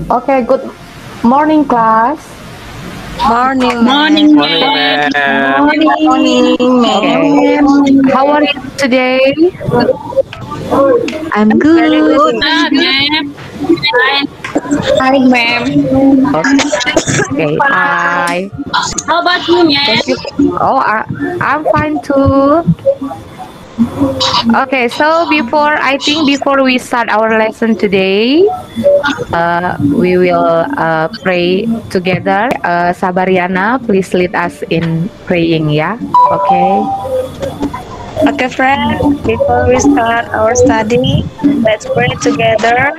Okay, good morning, class. Morning, Morning, Morning, ma'am. ma'am. Morning, Okay. ma'am. How are you today? I'm Very good. good, ma'am. Fine. Hi, ma'am. Okay. Hi. How about you, ma'am? Thank you. Oh, I'm fine too. Okay, so before we start our lesson today, we will pray together. Sabariana, please lead us in praying, yeah? Okay. Okay, friend. Before we start our study, let's pray together.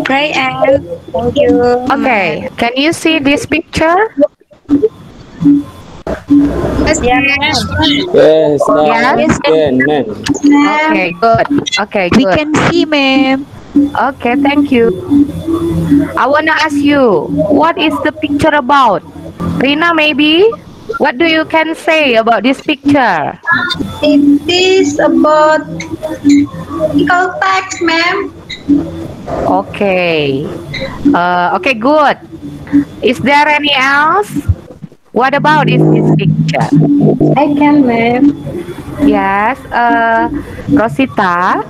Pray and thank you, ma'am. Okay. Can you see this picture? Yes, Yes, ma'am. ma'am. Yes, now Yes. Yes, again, man. ma'am. Okay, good. Okay, We good. can see, ma'am. Okay, thank you. I wanna ask you, what is the picture about? Rina, maybe? What do you can say about this picture? It is about equal tax, ma'am. Okay. Okay, good. Is there any else? What about this picture? I can, ma'am. Yes, Rosita.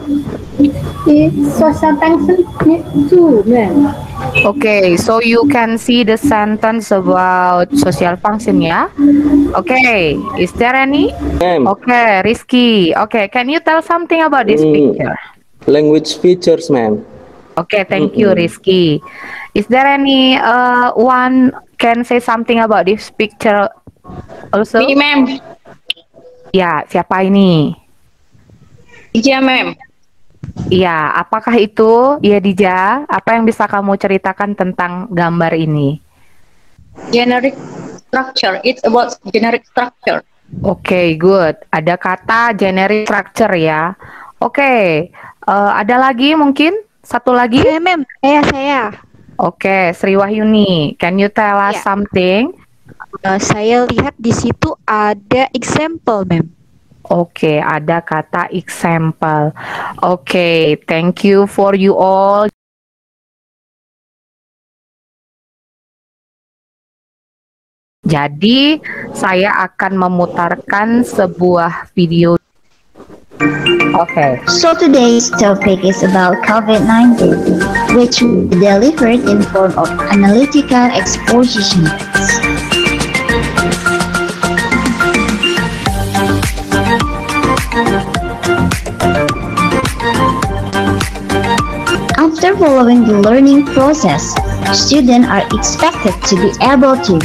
It's social tension too, ma'am. Okay, so you can see the sentence about social function, yeah? Okay, is there any? Ma'am, Okay, Rizky. Okay, can you tell something about this mm, picture? language features, ma'am. Okay, thank you, Mm-mm. Rizky. Is there any one can say something about this picture Me, also? ma'am. Ya, siapa ini? Yeah, ma'am. Ya, apakah itu? Ya, Dija. Apa yang bisa kamu ceritakan tentang gambar ini? Generic structure. It's about generic structure. Oke, good. Ada kata generic structure ya. Oke, ada lagi mungkin? Satu lagi? Saya, ma'am. Saya. Oke, Sri Wahyuni, can you tell us Ya. something? Saya lihat di situ ada example, ma'am. Oke, ada kata example. Oke, thank you for you all. Jadi, saya akan memutarkan sebuah video. Oke. So today's topic is about COVID-19, which will be delivered in form of analytical exposition text. After following the learning process, students are expected to be able to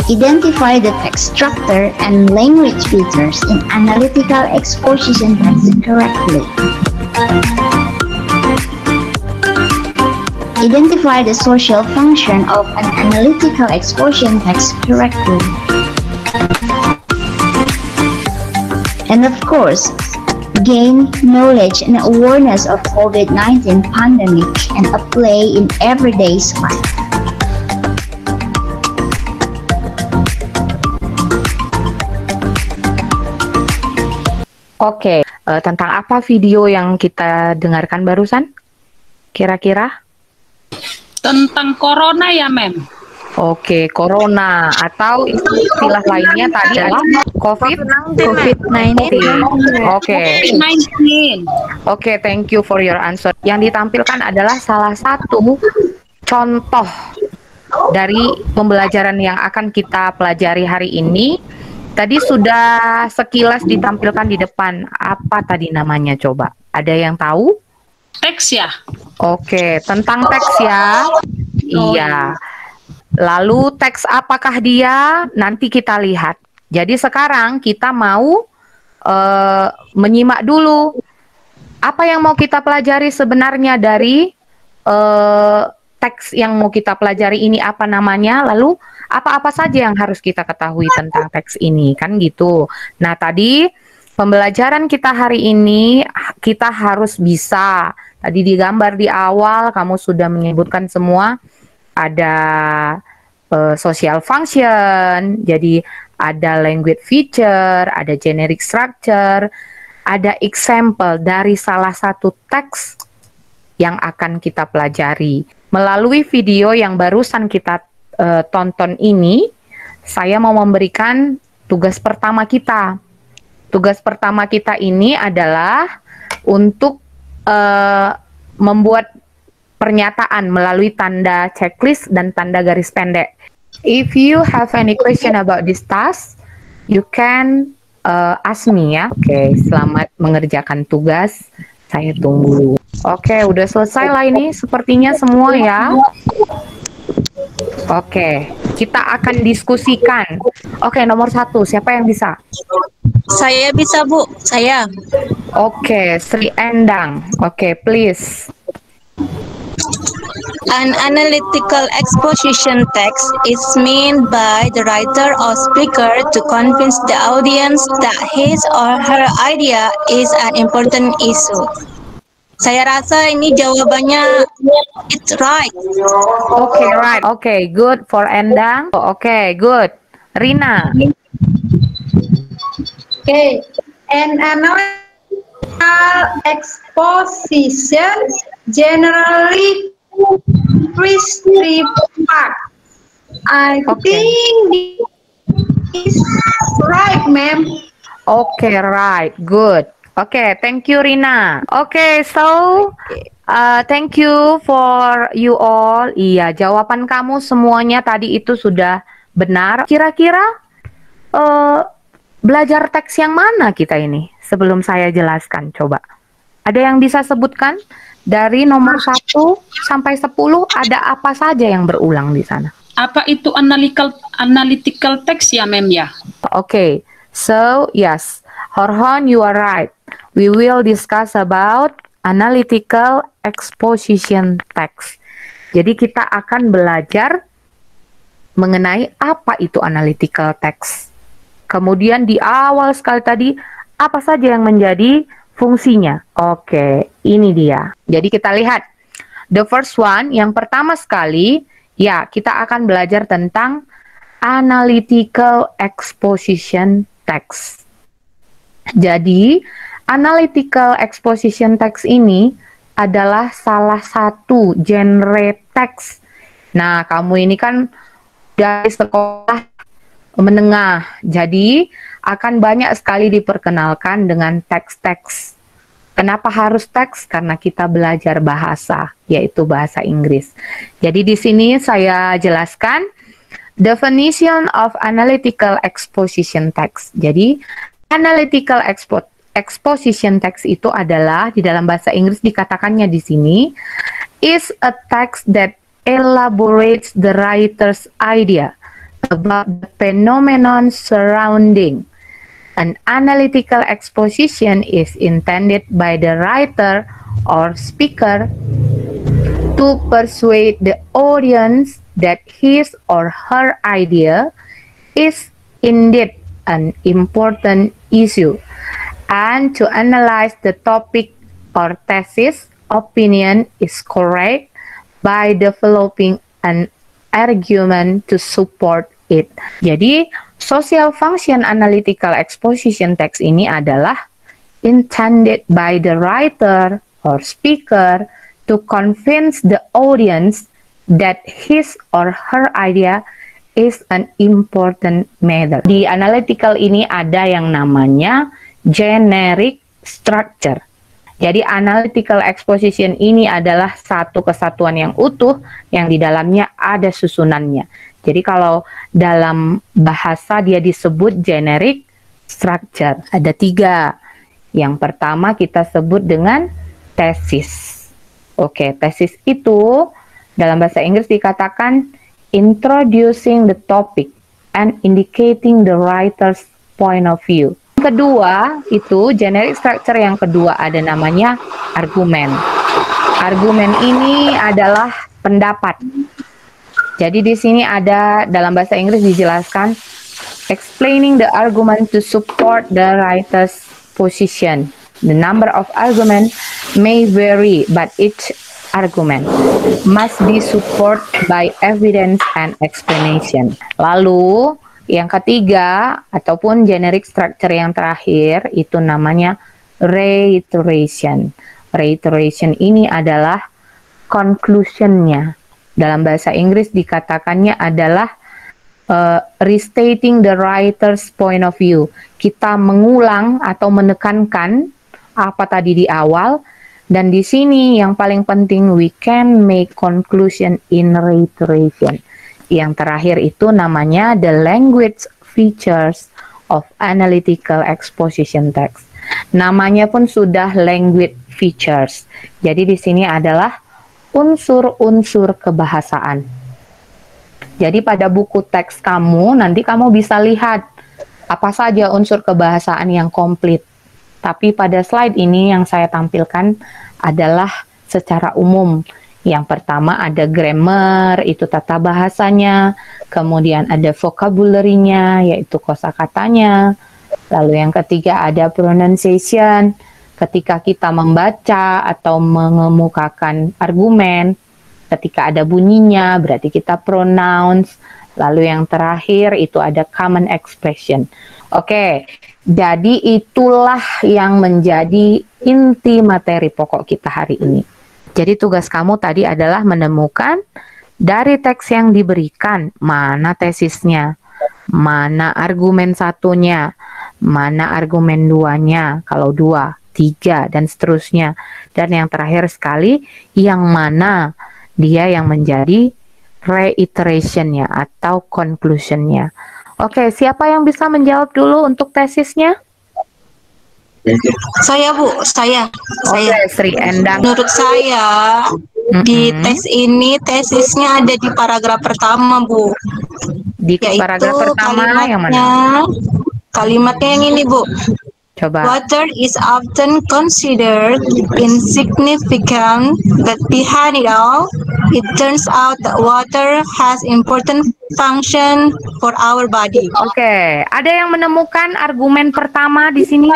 identify the text structure and language features in analytical exposition text correctly. Identify the social function of an analytical exposition text correctly. And of course, gain knowledge and awareness of COVID-19 pandemic and apply in everyday's life. Oke, tentang apa video yang kita dengarkan barusan? Kira-kira? Tentang corona ya, ma'am. Oke, corona atau istilah lainnya tadi adalah COVID-19. Oke. COVID-19. Oke, thank you for your answer. Yang ditampilkan adalah salah satu contoh dari pembelajaran yang akan kita pelajari hari ini. Tadi sudah sekilas ditampilkan di depan. Apa tadi namanya coba? Ada yang tahu? Teks ya. Oke, tentang teks ya. Iya. Lalu teks apakah dia? Nanti kita lihat. Jadi sekarang kita mau menyimak dulu apa yang mau kita pelajari sebenarnya dari teks yang mau kita pelajari ini apa namanya, lalu apa-apa saja yang harus kita ketahui tentang teks ini, kan gitu. Nah, tadi pembelajaran kita hari ini kita harus bisa, tadi digambar di awal kamu sudah menyebutkan semua, ada social function, jadi ada language feature, ada generic structure, ada example dari salah satu teks yang akan kita pelajari. Melalui video yang barusan kita tonton ini, saya mau memberikan tugas pertama kita. Tugas pertama kita ini adalah untuk membuat pernyataan melalui tanda checklist dan tanda garis pendek. If you have any question about this task, you can ask me ya. Oke, selamat mengerjakan tugas. Saya tunggu. Oke, udah selesai lah ini sepertinya semua ya. Oke, kita akan diskusikan. Oke, nomor 1, siapa yang bisa? Saya bisa, Bu. Saya. Oke, Sri Endang. Oke, please. An analytical exposition text is meant by the writer or speaker to convince the audience that his or her idea is an important issue. Saya rasa ini jawabannya it's right. Oke, right. Oke, good for Endang. Oke, good. Rina. Okay, an analytical exposition generally prescribed. I think this is right, ma'am. Oke, right. Good. Oke, thank you Rina. Oke, so thank you for you all. Iya, jawaban kamu semuanya tadi itu sudah benar. Kira-kira belajar teks yang mana kita ini? Sebelum saya jelaskan, coba. Ada yang bisa sebutkan? Dari nomor 1 sampai 10 ada apa saja yang berulang di sana? Apa itu analytical text ya, Mem ya? Okay, so yes, Horhon, you are right. We will discuss about analytical exposition text. Jadi kita akan belajar mengenai apa itu analytical text. Kemudian di awal sekali tadi, apa saja yang menjadi fungsinya? Oke, ini dia. Jadi kita lihat. The first one, yang pertama sekali, ya kita akan belajar tentang analytical exposition text. Jadi, analytical exposition text ini adalah salah satu genre teks. Nah, kamu ini kan dari sekolah menengah, jadi akan banyak sekali diperkenalkan dengan teks-teks. Kenapa harus teks? Karena kita belajar bahasa, yaitu bahasa Inggris. Jadi di sini saya jelaskan definition of analytical exposition text. Jadi, analytical exposition text itu adalah di dalam bahasa Inggris dikatakannya di sini is a text that elaborates the writer's idea about the phenomenon surrounding. An analytical exposition is intended by the writer or speaker to persuade the audience that his or her idea is indeed an important issue, and to analyze the topic or thesis opinion is correct by developing an argument to support it. Jadi, social function analytical exposition text ini adalah intended by the writer or speaker to convince the audience that his or her idea is an important matter. Di analytical ini ada yang namanya generic structure. Jadi analytical exposition ini adalah satu kesatuan yang utuh yang di dalamnya ada susunannya. Jadi kalau dalam bahasa dia disebut generic structure. Ada 3. Yang pertama kita sebut dengan tesis. Oke, tesis itu dalam bahasa Inggris dikatakan introducing the topic and indicating the writer's point of view. Kedua, itu generic structure yang kedua ada namanya argumen. Argumen ini adalah pendapat. Jadi di sini ada dalam bahasa Inggris dijelaskan explaining the argument to support the writer's position. The number of argument may vary, but each argument must be supported by evidence and explanation. Lalu yang ketiga ataupun generic structure yang terakhir itu namanya reiteration. Reiteration ini adalah conclusion-nya. Dalam bahasa Inggris dikatakannya adalah restating the writer's point of view. Kita mengulang atau menekankan apa tadi di awal, dan di sini yang paling penting, we can make conclusion in reiteration. Yang terakhir itu namanya the language features of analytical exposition text. Namanya pun sudah language features. Jadi di sini adalah unsur-unsur kebahasaan. Jadi pada buku teks kamu, nanti kamu bisa lihat apa saja unsur kebahasaan yang komplit. Tapi pada slide ini yang saya tampilkan adalah secara umum. Yang pertama ada grammar, itu tata bahasanya. Kemudian ada vocabulary-nya, yaitu kosakatanya. Lalu yang ketiga ada pronunciation, ketika kita membaca atau mengemukakan argumen, ketika ada bunyinya berarti kita pronounce. Lalu yang terakhir itu ada common expression. Oke, jadi itulah yang menjadi inti materi pokok kita hari ini. Jadi tugas kamu tadi adalah menemukan dari teks yang diberikan, mana tesisnya, mana argumen satunya, mana argumen duanya, kalau 2, 3, dan seterusnya. Dan yang terakhir sekali, yang mana dia yang menjadi reiterationnya atau conclusionnya. Oke, siapa yang bisa menjawab dulu untuk tesisnya? Saya Bu, saya. Sri Endang. Menurut saya di tes ini tesisnya ada di paragraf pertama Bu. Di paragraf pertama yang mana? Kalimatnya yang ini Bu. Coba. Water is often considered insignificant, but behind it all, it turns out that water has important function for our body. Oke, ada yang menemukan argumen pertama di sini?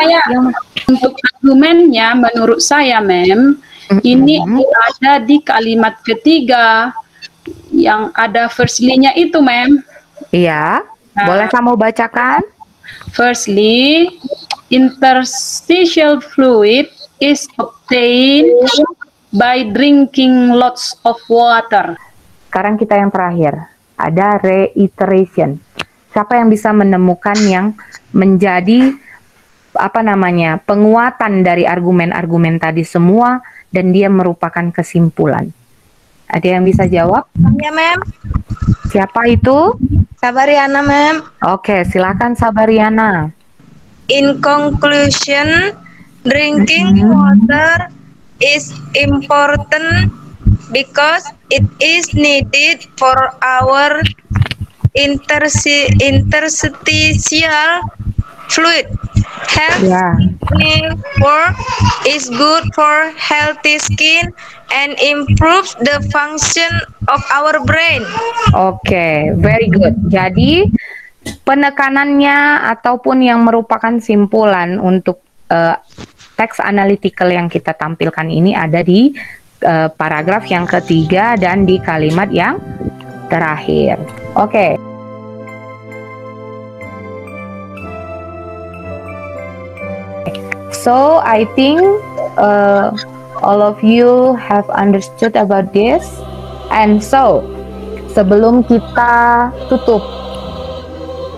Untuk argumennya, menurut saya, Mem, ini ada di kalimat ketiga yang ada firstly-nya itu, Mem. Iya, boleh kamu bacakan? Firstly, interstitial fluid is obtained by drinking lots of water. Sekarang kita yang terakhir, ada reiteration. Siapa yang bisa menemukan yang menjadi penguatan dari argumen-argumen tadi semua dan dia merupakan kesimpulan? Ada yang bisa jawab? Ya, Mem. Siapa itu? Sabariana, Mem. Oke, silakan Sabariana. In conclusion, drinking water is important because it is needed for our interstitial fluid. Healthy work is good for healthy skin and improves the function of our brain. Oke, very good. Jadi penekanannya ataupun yang merupakan simpulan untuk teks analytical yang kita tampilkan ini ada di paragraf yang ketiga dan di kalimat yang terakhir. Oke. So I think all of you have understood about this, and so sebelum kita tutup,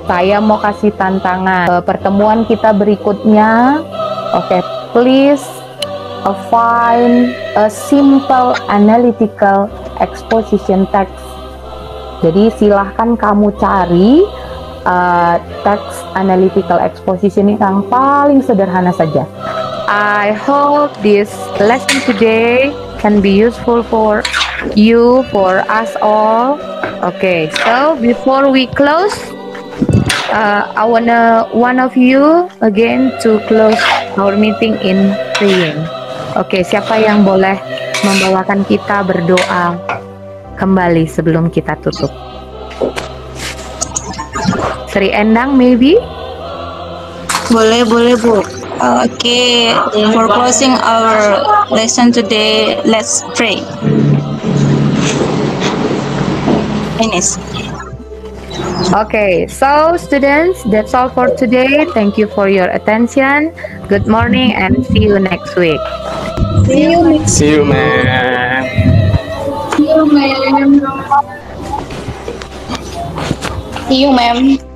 saya mau kasih tantangan pertemuan kita berikutnya. Oke, please find a simple analytical exposition text. Jadi silahkan kamu cari text analytical exposition yang paling sederhana saja. I hope this lesson today can be useful for you, for us all. Okay, so before we close, I wanna one of you again to close our meeting in praying. Oke, siapa yang boleh membawakan kita berdoa kembali sebelum kita tutup? Sri Endang, maybe? Boleh Bu. Okay, for closing our lesson today, let's pray. Finish. Okay, so students, that's all for today. Thank you for your attention. Good morning and see you next week. See you next. See you, ma'am. See you, ma'am. See you, ma'am.